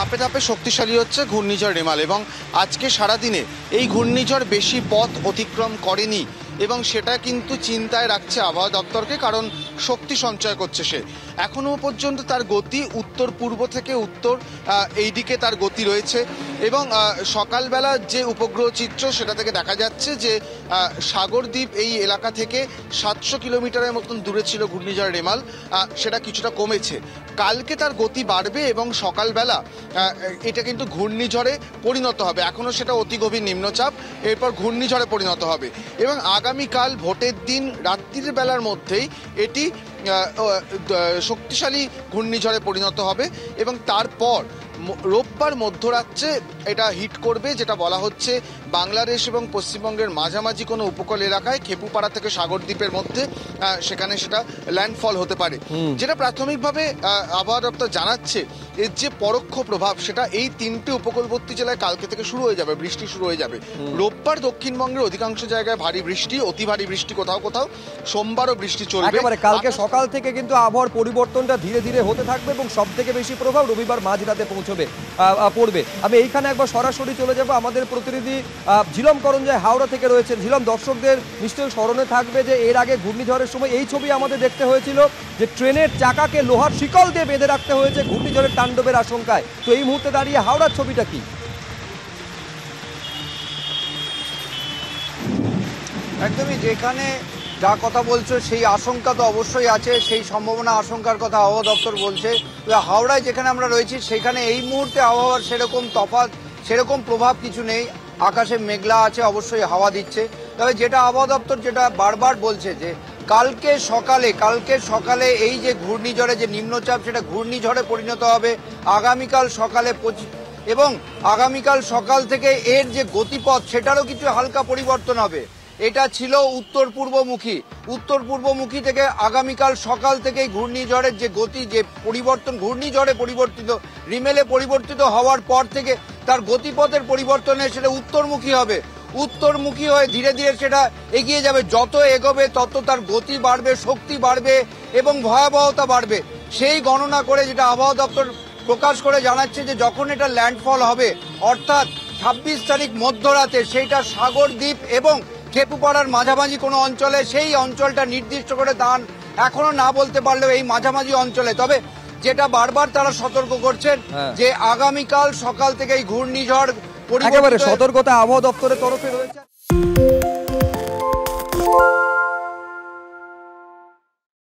ধাপে ধাপে শক্তিশালী হচ্ছে ঘূর্ণিঝড় রেমাল এবং আজকে সারাদিনে এই ঘূর্ণিঝড় বেশি পথ অতিক্রম করেনি এবং সেটা কিন্তু চিন্তায় রাখছে আবহাওয়া দপ্তরকে, কারণ শক্তি সঞ্চয় করছে সে। এখনও পর্যন্ত তার গতি উত্তর পূর্ব থেকে উত্তর এই দিকে তার গতি রয়েছে এবং সকালবেলা যে উপগ্রহ চিত্র সেটা থেকে দেখা যাচ্ছে যে সাগরদ্বীপ এই এলাকা থেকে 700 কিলোমিটারের মতন দূরে ছিল ঘূর্ণিঝড় রেমাল, সেটা কিছুটা কমেছে। কালকে তার গতি বাড়বে এবং সকালবেলা এটা কিন্তু ঘূর্ণিঝড়ে পরিণত হবে। এখনও সেটা অতি গভীর নিম্নচাপ, এরপর ঘূর্ণিঝড়ে পরিণত হবে এবং আগামীকাল ভোটের দিন রাত্রির বেলার মধ্যেই এটি শক্তিশালী ঘূর্ণিঝড়ে পরিণত হবে এবং তারপর রোববার মধ্যরাত্রে এটা হিট করবে, যেটা বলা হচ্ছে বাংলাদেশ এবং পশ্চিমবঙ্গের মাঝামাঝি কোনো উপকূল এলাকায় খেপুপাড়া থেকে সাগরদ্বীপের মধ্যে, সেখানে সেটা ল্যান্ডফল হতে পারে। যেটা প্রাথমিকভাবে আবহাওয়া দপ্তর জানাচ্ছে এর যে পরোক্ষ প্রভাব সেটা এই 3টে উপকূলবর্তী জেলায় কালকে থেকে শুরু হয়ে যাবে, বৃষ্টি শুরু হয়ে যাবে। রোববার দক্ষিণবঙ্গের অধিকাংশ জায়গায় ভারী বৃষ্টি, অতি ভারী বৃষ্টি কোথাও কোথাও, সোমবারও বৃষ্টি চলবে। কালকে সকাল থেকে কিন্তু আবহাওয়ার পরিবর্তনটা ধীরে ধীরে হতে থাকবে এবং সব থেকে বেশি প্রভাব রবিবার মাঝরাতে পড়বে। আমি এইখানে একবার সরাসরি চলে যাব, আমাদের প্রতিনিধি ঝিলম করঞ্জয় হাওড়া থেকে রয়েছেন। ঝিলম, দর্শকদের নিশ্চয়ই স্মরণে থাকবে যে এর আগে ঘূর্ণিঝড়ের সময় এই ছবি আমাদের দেখতে হয়েছিল যে ট্রেনের চাকাকে লোহার শিকল দিয়ে বেঁধে রাখতে হয়েছে ঘূর্ণিঝড়ের তাণ্ডবের আশঙ্কায়। তো এই মুহূর্তে দাঁড়িয়ে হাওড়ার ছবিটা কি? একদমই, যেখানে যা কথা বলছো সেই আশঙ্কা তো অবশ্যই আছে, সেই সম্ভাবনা আশঙ্কার কথা আবহাওয়া দপ্তর বলছে। হাওড়ায় যেখানে আমরা রয়েছি সেখানে এই মুহূর্তে আবহাওয়ার সেরকম তফাৎ, সেরকম প্রভাব কিছু নেই। আকাশে মেঘলা আছে, অবশ্যই হাওয়া দিচ্ছে। তবে যেটা আবহাওয়া দপ্তর যেটা বারবার বলছে যে কালকে সকালে এই যে ঘূর্ণিঝড়ে যে নিম্নচাপ সেটা ঘূর্ণিঝড়ে পরিণত হবে আগামীকাল সকালে, এবং আগামীকাল সকাল থেকে এর যে গতিপথ সেটারও কিছু হালকা পরিবর্তন হবে। এটা ছিল উত্তর পূর্বমুখী থেকে আগামীকাল সকাল থেকে ঘূর্ণিঝড়ের যে গতি, যে পরিবর্তন, ঘূর্ণিঝড়ে পরিবর্তিত রিমেলে পরিবর্তিত হওয়ার পর থেকে তার গতিপথের পরিবর্তনে সেটা উত্তরমুখী হয়ে ধীরে ধীরে সেটা এগিয়ে যাবে। যত এগোবে তত তার গতি বাড়বে, শক্তি বাড়বে এবং ভয়াবহতা বাড়বে। সেই গণনা করে যেটা আবহাওয়া দপ্তর প্রকাশ করে জানাচ্ছে যে যখন এটা ল্যান্ডফল হবে অর্থাৎ 26 তারিখ মধ্যরাতে, সেইটা সাগরদ্বীপ এবং খেপুপাড়ার মাঝামাঝি কোনো অঞ্চলে, সেই অঞ্চলটা নির্দিষ্ট করে দান এখনো না বলতে পারলেও এই মাঝামাঝি অঞ্চলে। তবে যেটা বারবার তারা সতর্ক করছেন যে আগামীকাল সকাল থেকে এই ঘূর্ণিঝড় একেবারে সতর্কতা আবহাওয়া দপ্তরের তরফে রয়েছে।